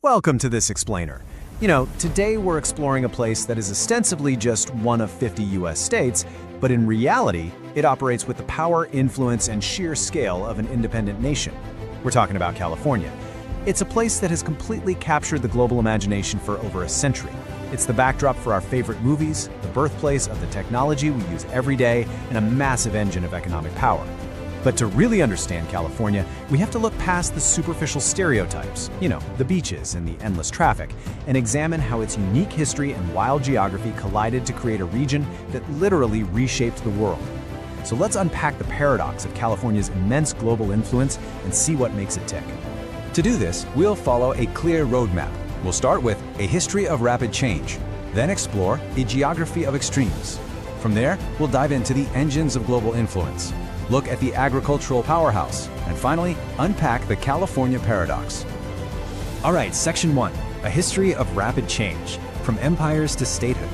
Welcome to this explainer. Today we're exploring a place that is ostensibly just one of 50 US states, but in reality, it operates with the power, influence, and sheer scale of an independent nation. We're talking about California. It's a place that has completely captured the global imagination for over a century. It's the backdrop for our favorite movies, the birthplace of the technology we use every day, and a massive engine of economic power. But to really understand California, we have to look past the superficial stereotypes, the beaches and the endless traffic, and examine how its unique history and wild geography collided to create a region that literally reshaped the world. So let's unpack the paradox of California's immense global influence and see what makes it tick. To do this, we'll follow a clear roadmap. We'll start with a history of rapid change, then explore a geography of extremes. From there, we'll dive into the engines of global influence, look at the agricultural powerhouse, and finally, unpack the California paradox. All right, Section 1, a history of rapid change, from empires to statehood.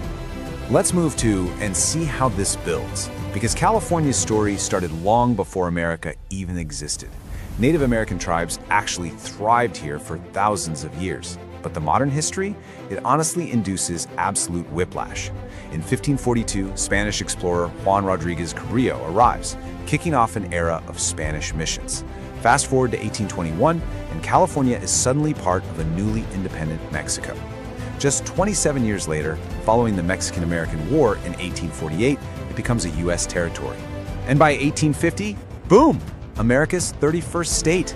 Let's move to and see how this builds, because California's story started long before America even existed. Native American tribes actually thrived here for thousands of years. But the modern history, it honestly induces absolute whiplash. In 1542, Spanish explorer Juan Rodriguez Cabrillo arrives, kicking off an era of Spanish missions. Fast forward to 1821, and California is suddenly part of a newly independent Mexico. Just 27 years later, following the Mexican-American War in 1848, it becomes a U.S. territory. And by 1850, boom, America's 31st state.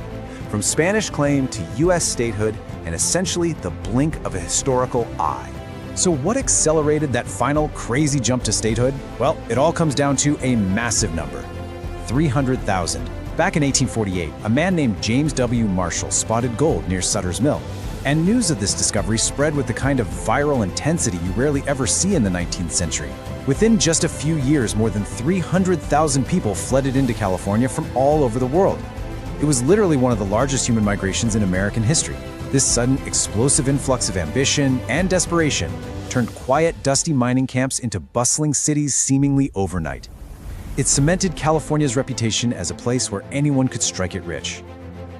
From Spanish claim to U.S. statehood, and essentially the blink of a historical eye. So what accelerated that final crazy jump to statehood? Well, it all comes down to a massive number, 300,000. Back in 1848, a man named James W. Marshall spotted gold near Sutter's Mill. And news of this discovery spread with the kind of viral intensity you rarely ever see in the 19th century. Within just a few years, more than 300,000 people flooded into California from all over the world. It was literally one of the largest human migrations in American history. This sudden, explosive influx of ambition and desperation turned quiet, dusty mining camps into bustling cities seemingly overnight. It cemented California's reputation as a place where anyone could strike it rich.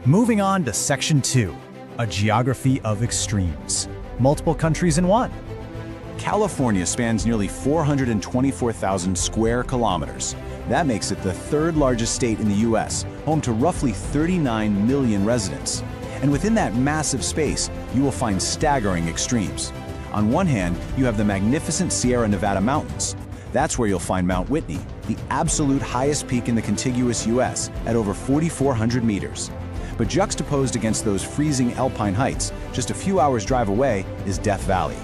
Moving on to Section 2, a geography of extremes. Multiple countries in one. California spans nearly 424,000 square kilometers. That makes it the third largest state in the U.S., home to roughly 39 million residents. And within that massive space, you will find staggering extremes. On one hand, you have the magnificent Sierra Nevada mountains. That's where you'll find Mount Whitney, the absolute highest peak in the contiguous U.S. at over 4,400 meters. But juxtaposed against those freezing alpine heights, just a few hours' drive away, is Death Valley.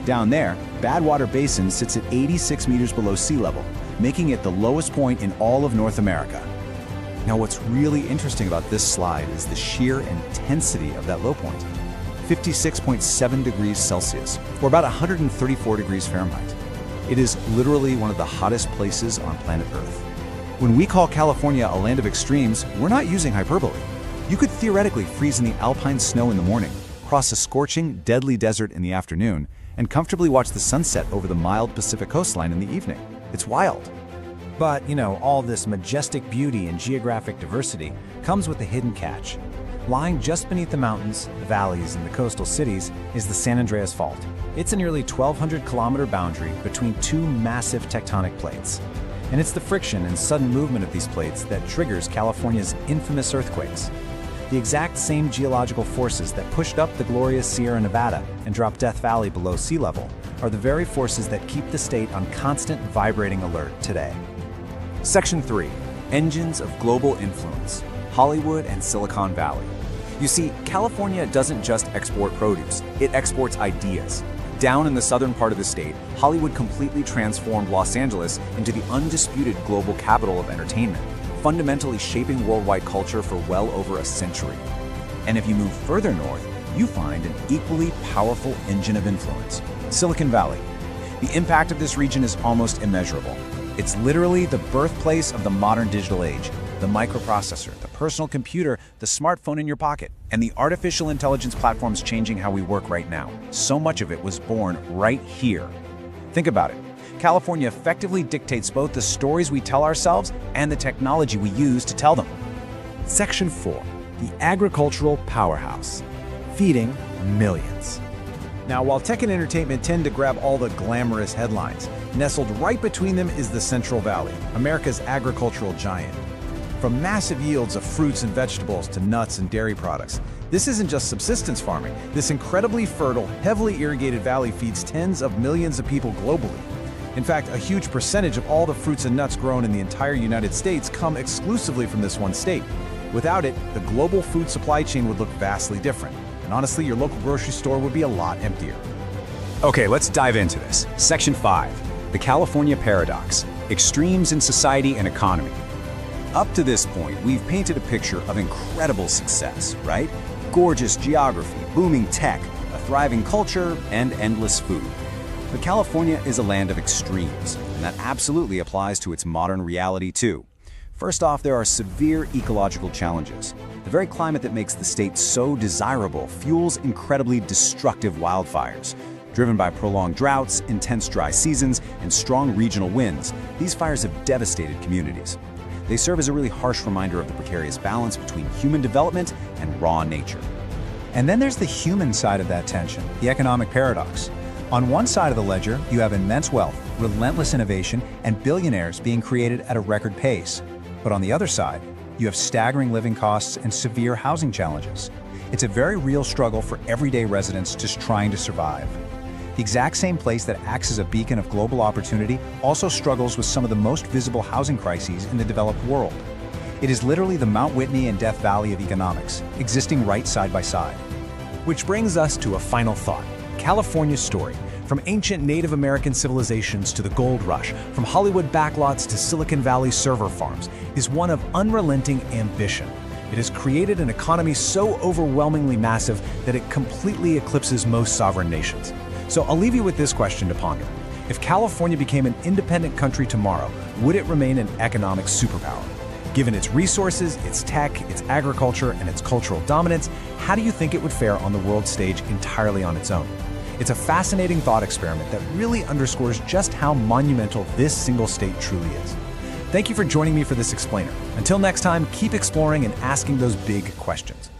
Down there, Badwater Basin sits at 86 meters below sea level, making it the lowest point in all of North America. Now, what's really interesting about this slide is the sheer intensity of that low point. 56.7 degrees Celsius, or about 134 degrees Fahrenheit. It is literally one of the hottest places on planet Earth. When we call California a land of extremes, we're not using hyperbole. You could theoretically freeze in the alpine snow in the morning, cross a scorching, deadly desert in the afternoon, and comfortably watch the sunset over the mild Pacific coastline in the evening. It's wild. But, all this majestic beauty and geographic diversity comes with a hidden catch. Lying just beneath the mountains, the valleys, and the coastal cities is the San Andreas Fault. It's a nearly 1,200-kilometer boundary between two massive tectonic plates. And it's the friction and sudden movement of these plates that triggers California's infamous earthquakes. The exact same geological forces that pushed up the glorious Sierra Nevada and dropped Death Valley below sea level are the very forces that keep the state on constant vibrating alert today. Section 3, engines of global influence, Hollywood and Silicon Valley. You see, California doesn't just export produce, it exports ideas. Down in the southern part of the state, Hollywood completely transformed Los Angeles into the undisputed global capital of entertainment, fundamentally shaping worldwide culture for well over a century. And if you move further north, you find an equally powerful engine of influence, Silicon Valley. The impact of this region is almost immeasurable. It's literally the birthplace of the modern digital age. The microprocessor, the personal computer, the smartphone in your pocket, and the artificial intelligence platforms changing how we work right now. So much of it was born right here. Think about it. California effectively dictates both the stories we tell ourselves and the technology we use to tell them. Section 4, the agricultural powerhouse. Feeding, millions. Now, while tech and entertainment tend to grab all the glamorous headlines, nestled right between them is the Central Valley, America's agricultural giant. From massive yields of fruits and vegetables to nuts and dairy products, this isn't just subsistence farming. This incredibly fertile, heavily irrigated valley feeds tens of millions of people globally. In fact, a huge percentage of all the fruits and nuts grown in the entire United States come exclusively from this one state. Without it, the global food supply chain would look vastly different. And honestly, your local grocery store would be a lot emptier. Okay, let's dive into this. Section 5, the California Paradox, Extremes in Society and Economy. Up to this point, we've painted a picture of incredible success, right? Gorgeous geography, booming tech, a thriving culture, and endless food. But California is a land of extremes, and that absolutely applies to its modern reality too. First off, there are severe ecological challenges. The very climate that makes the state so desirable fuels incredibly destructive wildfires. Driven by prolonged droughts, intense dry seasons, and strong regional winds, these fires have devastated communities. They serve as a really harsh reminder of the precarious balance between human development and raw nature. And then there's the human side of that tension, the economic paradox. On one side of the ledger, you have immense wealth, relentless innovation, and billionaires being created at a record pace. But on the other side, you have staggering living costs and severe housing challenges. It's a very real struggle for everyday residents just trying to survive. The exact same place that acts as a beacon of global opportunity also struggles with some of the most visible housing crises in the developed world. It is literally the Mount Whitney and Death Valley of economics, existing right side by side. Which brings us to a final thought. California's story, from ancient Native American civilizations to the gold rush, from Hollywood backlots to Silicon Valley server farms, is one of unrelenting ambition. It has created an economy so overwhelmingly massive that it completely eclipses most sovereign nations. So I'll leave you with this question to ponder. If California became an independent country tomorrow, would it remain an economic superpower? Given its resources, its tech, its agriculture, and its cultural dominance, how do you think it would fare on the world stage entirely on its own? It's a fascinating thought experiment that really underscores just how monumental this single state truly is. Thank you for joining me for this explainer. Until next time, keep exploring and asking those big questions.